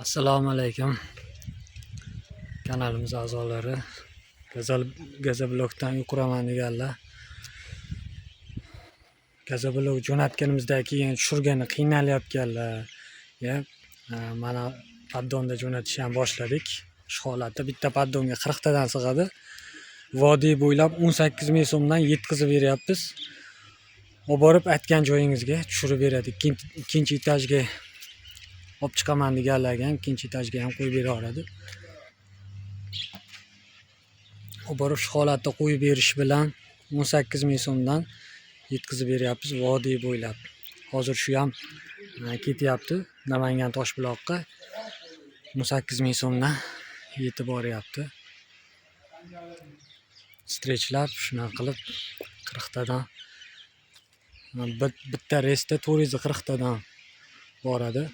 Assalomu alaykum kanalimiz a'zolari, Gazablokdan yuquraman deganlar. Gazablok jo'natganimizdan keyin tushirgani qiynalyapganlar. Mana paddonda jo'natishni ham boshladik. Shu holatda bitta paddonga 40 tadan sig'adi. Vodiy bo'ylab 18 ming so'mdan yetkazib beryapmiz. Olib borib aytgan joyingizga tushirib beradi. Ikkinchi etajga olib chiqaman deganlarga ham ikkinchi etajga ham qo'yib beraveradi. Olib borib shu holatda qo'yib berish bilan 18 ming so'mdan yetkazib beryapmiz vodiy bo'ylab. Hozir shu ham ketyapti Namangan Toshbuloqqa 18 ming so'mdan yetib boryapti. Strechlar shunaqa qilib 40 tadan bitta reysda 440 tadan boradi.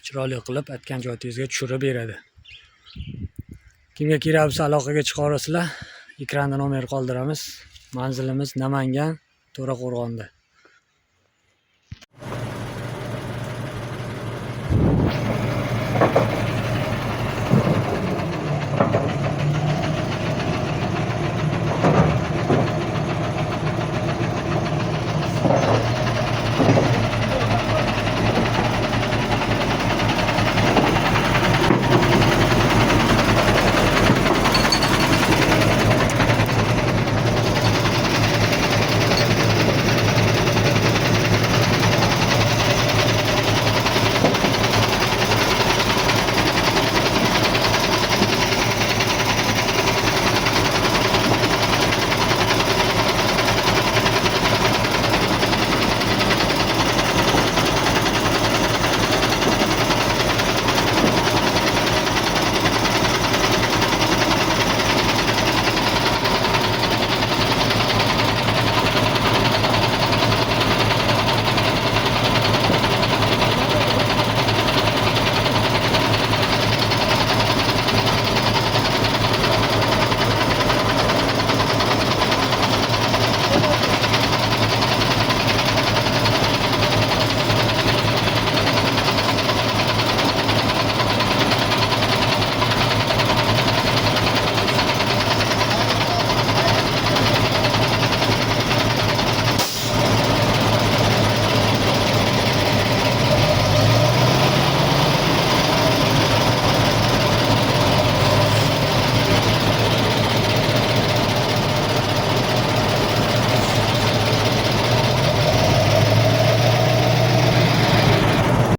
Chiroyli qilib aytgan joyingizga tushirib beradi. Kimga kerak bo'lsa aloqaga chiqaverasizlar. Ekranda nomer qoldiramiz. Manzilimiz Namangan, To'raqo'rg'onda.